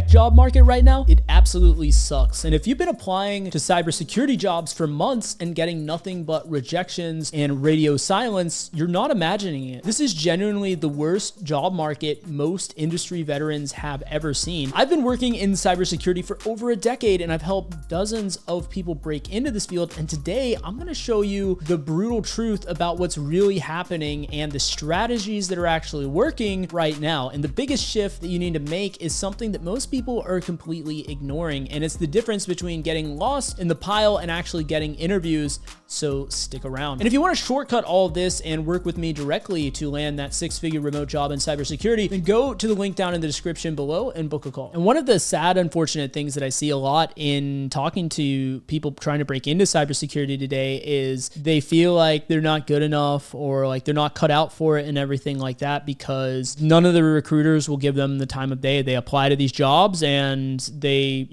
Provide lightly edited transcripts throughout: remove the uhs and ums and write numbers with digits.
tech job market right now, it absolutely sucks. And if you've been applying to cybersecurity jobs for months and getting nothing but rejections and radio silence, you're not imagining it. This is genuinely the worst job market most industry veterans have ever seen. I've been working in cybersecurity for over a decade, and I've helped dozens of people break into this field. And today I'm going to show you the brutal truth about what's really happening and the strategies that are actually working right now. And the biggest shift that you need to make is something that most people are completely ignoring, and it's the difference between getting lost in the pile and actually getting interviews. So stick around. And if you want to shortcut all of this and work with me directly to land that six-figure remote job in cybersecurity, then go to the link down in the description below and book a call. And one of the sad, unfortunate things that I see a lot in talking to people trying to break into cybersecurity today is they feel like they're not good enough, or like they're not cut out for it and everything like that, because none of the recruiters will give them the time of day. They apply to these jobs and they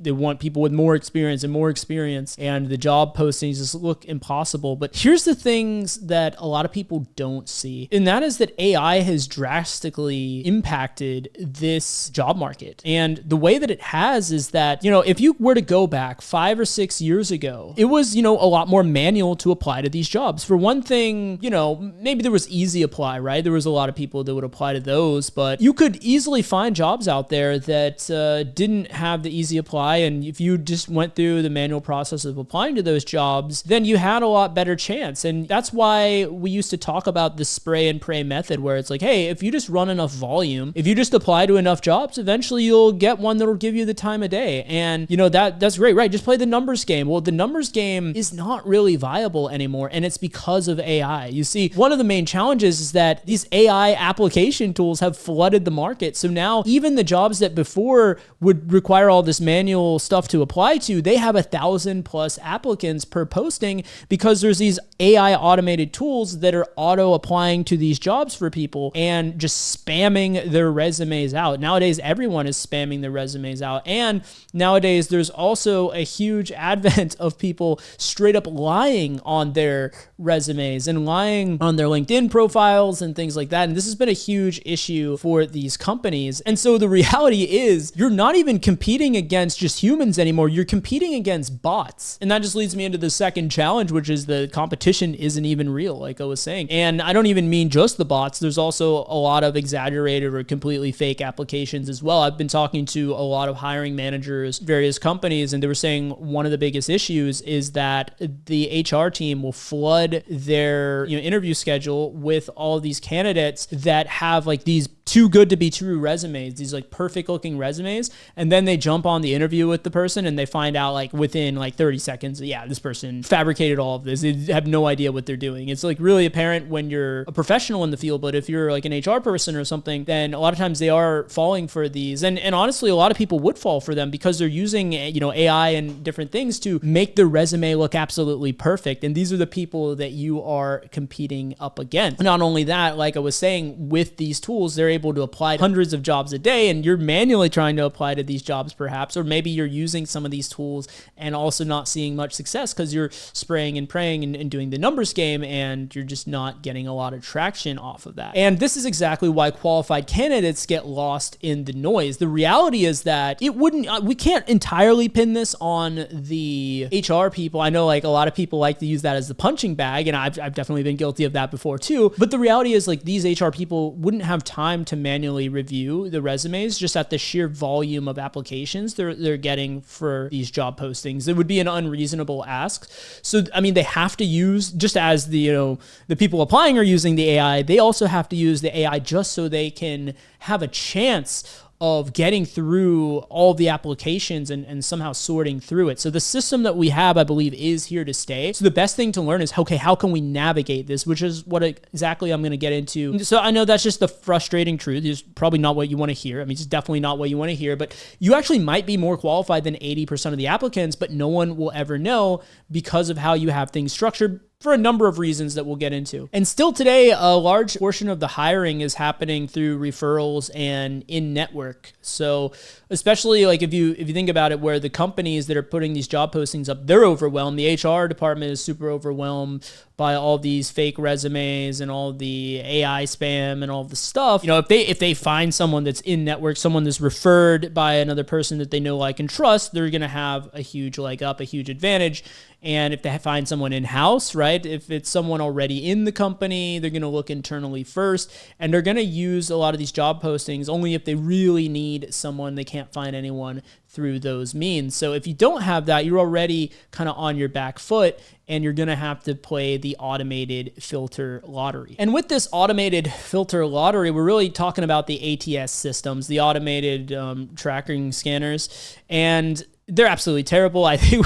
want people with more experience, and the job postings just look impossible. But here's the things that a lot of people don't see, and that is that AI has drastically impacted this job market. And the way that it has is that, if you were to go back 5 or 6 years ago, it was, a lot more manual to apply to these jobs. For one thing, maybe there was easy apply, right? There was a lot of people that would apply to those, but you could easily find jobs out there that didn't have the easy apply. And if you just went through the manual process of applying to those jobs, then you had a lot better chance. And that's why we used to talk about the spray and pray method, where it's like, hey, if you just run enough volume, if you just apply to enough jobs, eventually you'll get one that'll give you the time of day. And that's great, right? Just play the numbers game. Well, the numbers game is not really viable anymore, and it's because of AI. You see, one of the main challenges is that these AI application tools have flooded the market. So now even the jobs that before would require all this manual stuff to apply to, they have 1,000+ applicants per posting, because there's these AI automated tools that are auto applying to these jobs for people and just spamming their resumes out. Nowadays, everyone is spamming their resumes out. And nowadays, there's also a huge advent of people straight up lying on their resumes and lying on their LinkedIn profiles and things like that. And this has been a huge issue for these companies. And so the reality is, you're not even competing against just humans anymore. You're competing against bots. And that just leads me into the second challenge, which is the competition isn't even real, like I was saying. And I don't even mean just the bots. There's also a lot of exaggerated or completely fake applications as well. I've been talking to a lot of hiring managers, various companies, and they were saying one of the biggest issues is that the HR team will flood their interview schedule with all of these candidates that have like these too good to be true resumes, these like perfect looking resumes. And then they jump on the interview with the person and they find out like within like 30 seconds, yeah, this person fabricated all of this. They have no idea what they're doing. It's like really apparent when you're a professional in the field, but if you're like an HR person or something, then a lot of times they are falling for these. And honestly, a lot of people would fall for them because they're using, AI and different things to make their resume look absolutely perfect. And these are the people that you are competing up against. Not only that, like I was saying, with these tools, they're able to apply hundreds of jobs a day, and you're manually trying to apply to these jobs perhaps, or maybe you're using some of these tools and also not seeing much success because you're spraying and praying and doing the numbers game, and you're just not getting a lot of traction off of that. And this is exactly why qualified candidates get lost in the noise. The reality is that we can't entirely pin this on the HR people. I know like a lot of people like to use that as the punching bag, and I've definitely been guilty of that before too. But the reality is like these HR people wouldn't have time to manually review the resumes just at the sheer volume of applications they're getting for these job postings. It would be an unreasonable ask. So, I mean, they have to use, just as the people applying are using the AI, they also have to use the AI just so they can have a chance of getting through all the applications and somehow sorting through it. So the system that we have, I believe, is here to stay. So the best thing to learn is, okay, how can we navigate this, which is what exactly I'm going to get into. So I know that's just the frustrating truth. It's probably not what you want to hear. I mean, it's definitely not what you want to hear, but you actually might be more qualified than 80% of the applicants, but no one will ever know because of how you have things structured. for a number of reasons that we'll get into. And still today, a large portion of the hiring is happening through referrals and in-network. So especially like if you think about it, where the companies that are putting these job postings up, they're overwhelmed. The HR department is super overwhelmed by all these fake resumes and all the AI spam and all the stuff. If they find someone that's in network, someone that's referred by another person that they know, like, and trust, they're going to have a huge leg up, a huge advantage. And if they find someone in-house, right, if it's someone already in the company, they're going to look internally first, and they're going to use a lot of these job postings only if they really need someone. They can't find anyone through those means. So if you don't have that, you're already kind of on your back foot, and you're going to have to play the automated filter lottery. And with this automated filter lottery, we're really talking about the ATS systems, the automated tracking scanners. And they're absolutely terrible. I think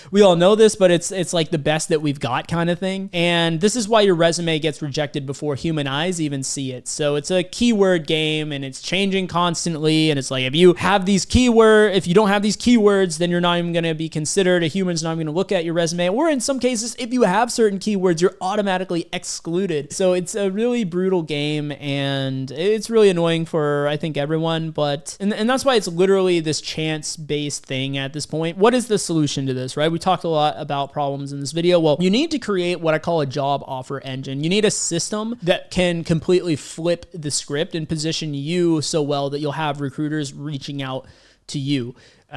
we all know this, but it's like the best that we've got kind of thing. And this is why your resume gets rejected before human eyes even see it. So it's a keyword game, and it's changing constantly. And it's like, if you don't have these keywords, then you're not even going to be considered. A human's not even going to look at your resume. Or in some cases, if you have certain keywords, you're automatically excluded. So it's a really brutal game, and it's really annoying for, I think, everyone. And that's why it's literally this chance-based thing at this point. What is the solution to this, right? We talked a lot about problems in this video. Well, you need to create what I call a job offer engine. You need a system that can completely flip the script and position you so well that you'll have recruiters reaching out to you.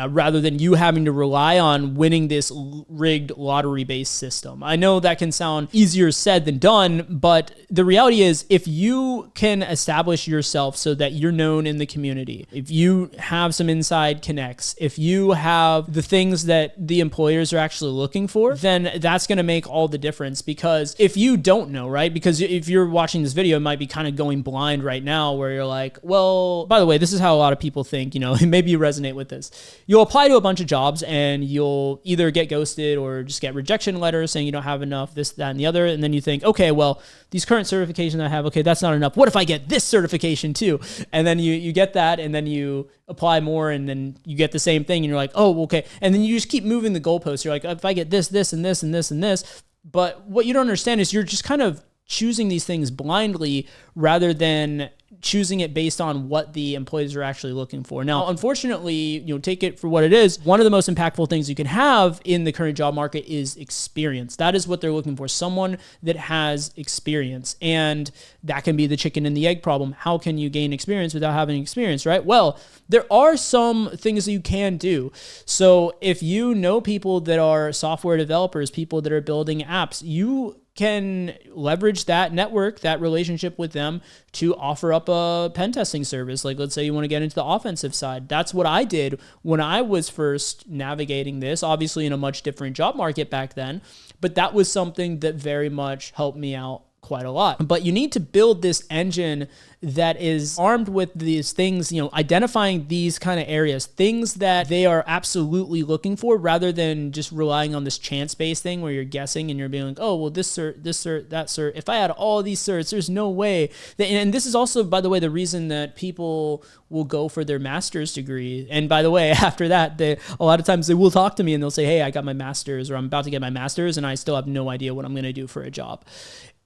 Rather than you having to rely on winning this rigged lottery-based system. I know that can sound easier said than done, but the reality is, if you can establish yourself so that you're known in the community, if you have some inside connects, if you have the things that the employers are actually looking for, then that's going to make all the difference. Because if you don't know, right? Because if you're watching this video, it might be kind of going blind right now, where you're like, well, by the way, this is how a lot of people think, maybe you resonate with this. You'll apply to a bunch of jobs, and you'll either get ghosted or just get rejection letters saying you don't have enough, this, that, and the other. And then you think, okay, well, these current certifications I have, okay, that's not enough. What if I get this certification too? And then you get that, and then you apply more, and then you get the same thing, and you're like, oh, okay. And then you just keep moving the goalposts. You're like, if I get this, this, and this, and this, and this. But what you don't understand is you're just kind of choosing these things blindly rather than choosing it based on what the employees are actually looking for. Now, unfortunately, take it for what it is. One of the most impactful things you can have in the current job market is experience. That is what they're looking for, someone that has experience. And that can be the chicken and the egg problem. How can you gain experience without having experience, right? Well, there are some things that you can do. So if you know people that are software developers, people that are building apps, you can leverage that network, that relationship with them, to offer up a pen testing service. Like, let's say you want to get into the offensive side. That's what I did when I was first navigating this, obviously in a much different job market back then, but that was something that very much helped me out quite a lot. But you need to build this engine that is armed with these things, identifying these kind of areas, things that they are absolutely looking for, rather than just relying on this chance-based thing where you're guessing and you're being like, oh, well, this cert, that cert. If I had all of these certs, there's no way. And this is also, by the way, the reason that people will go for their master's degree. And by the way, after that, a lot of times they will talk to me and they'll say, hey, I got my master's, or I'm about to get my master's, and I still have no idea what I'm going to do for a job.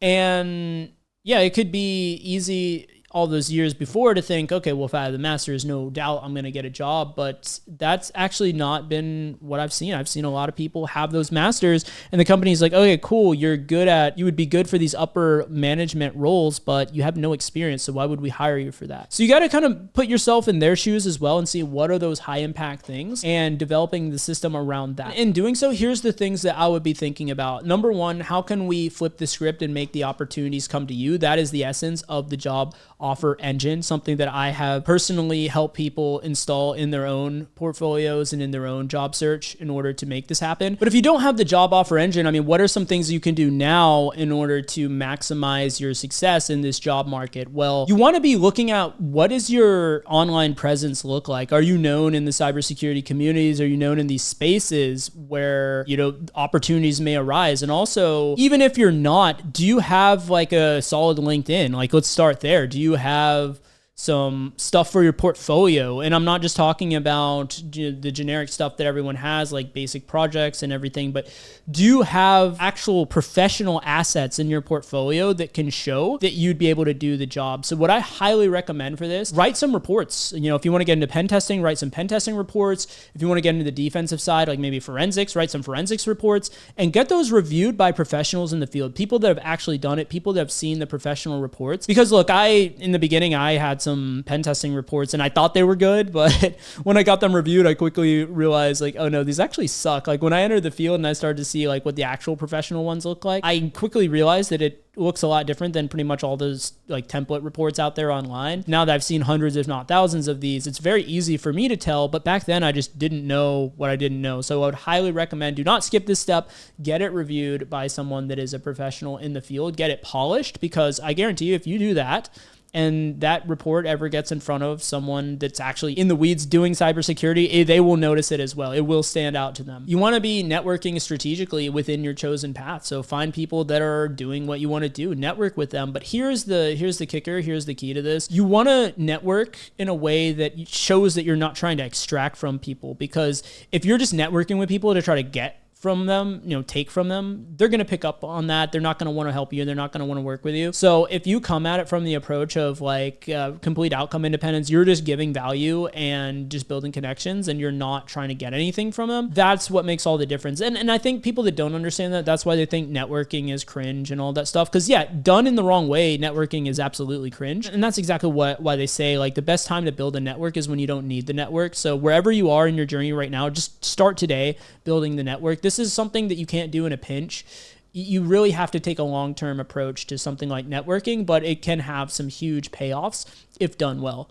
And yeah, it could be easy all those years before to think, okay, well, if I have the master's, no doubt I'm going to get a job. But that's actually not been what I've seen. I've seen a lot of people have those masters, and the company's like, okay, cool, you would be good for these upper management roles, but you have no experience. So why would we hire you for that? So you got to kind of put yourself in their shoes as well and see what are those high impact things, and developing the system around that. In doing so, here's the things that I would be thinking about. Number one, how can we flip the script and make the opportunities come to you? That is the essence of the job offer engine, something that I have personally helped people install in their own portfolios and in their own job search in order to make this happen. But if you don't have the job offer engine, what are some things you can do now in order to maximize your success in this job market? Well, you want to be looking at, what does your online presence look like? Are you known in the cybersecurity communities? Are you known in these spaces where, opportunities may arise? And also, even if you're not, do you have like a solid LinkedIn? Like, let's start there. Do you have some stuff for your portfolio. And I'm not just talking about the generic stuff that everyone has, like basic projects and everything, but do you have actual professional assets in your portfolio that can show that you'd be able to do the job? So what I highly recommend for this, write some reports. If you want to get into pen testing, write some pen testing reports. If you want to get into the defensive side, like maybe forensics, write some forensics reports and get those reviewed by professionals in the field, people that have actually done it, people that have seen the professional reports. Because look, in the beginning, I had some pen testing reports and I thought they were good, but when I got them reviewed, I quickly realized like, oh no, these actually suck. Like when I entered the field and I started to see like what the actual professional ones look like, I quickly realized that it looks a lot different than pretty much all those like template reports out there online. Now that I've seen hundreds, if not thousands of these, it's very easy for me to tell, but back then I just didn't know what I didn't know. So I would highly recommend, do not skip this step, get it reviewed by someone that is a professional in the field, get it polished, because I guarantee you if you do that, and that report ever gets in front of someone that's actually in the weeds doing cybersecurity, they will notice it as well. It will stand out to them. You want to be networking strategically within your chosen path. So find people that are doing what you want to do, network with them. But here's the kicker, here's the key to this. You want to network in a way that shows that you're not trying to extract from people, because if you're just networking with people to try to get from them, take from them, they're going to pick up on that. They're not going to want to help you. They're not going to want to work with you. So if you come at it from the approach of like complete outcome independence, you're just giving value and just building connections and you're not trying to get anything from them. That's what makes all the difference. And I think people that don't understand that, that's why they think networking is cringe and all that stuff. Because yeah, done in the wrong way, networking is absolutely cringe. And that's exactly why they say like the best time to build a network is when you don't need the network. So wherever you are in your journey right now, just start today building the network. This is something that you can't do in a pinch. You really have to take a long-term approach to something like networking, but it can have some huge payoffs if done well.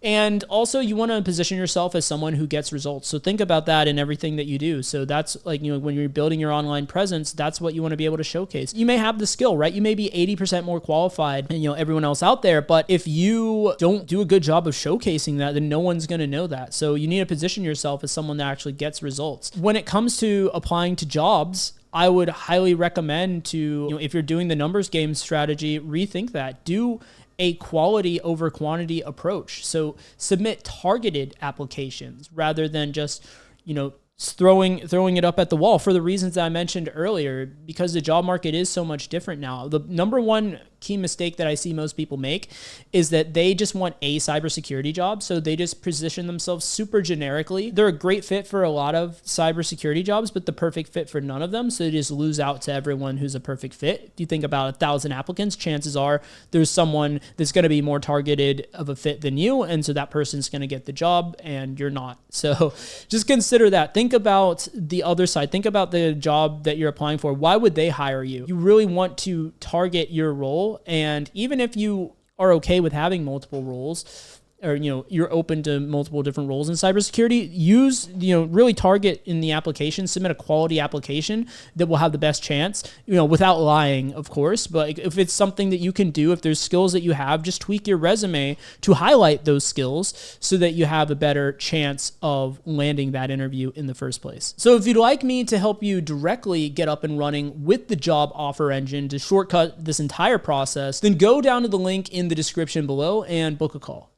And also you want to position yourself as someone who gets results. So think about that in everything that you do. So that's like, when you're building your online presence, that's what you want to be able to showcase. You may have the skill, right? You may be 80% more qualified than, everyone else out there, but if you don't do a good job of showcasing that, then no one's going to know that. So you need to position yourself as someone that actually gets results. When it comes to applying to jobs, I would highly recommend to, if you're doing the numbers game strategy, rethink that. Do a quality over quantity approach. So submit targeted applications rather than just, throwing it up at the wall for the reasons that I mentioned earlier, because the job market is so much different now. The number one key mistake that I see most people make is that they just want a cybersecurity job. So they just position themselves super generically. They're a great fit for a lot of cybersecurity jobs, but the perfect fit for none of them. So they just lose out to everyone who's a perfect fit. If you think about 1,000 applicants, chances are there's someone that's going to be more targeted of a fit than you. And so that person's going to get the job and you're not. So just consider that. Think about the other side. Think about the job that you're applying for. Why would they hire you? You really want to target your role. And even if you are okay with having multiple roles, or you're open to multiple different roles in cybersecurity, really target in the application, submit a quality application that will have the best chance, without lying, of course. But if it's something that you can do, if there's skills that you have, just tweak your resume to highlight those skills so that you have a better chance of landing that interview in the first place. So if you'd like me to help you directly get up and running with the job offer engine to shortcut this entire process, then go down to the link in the description below and book a call.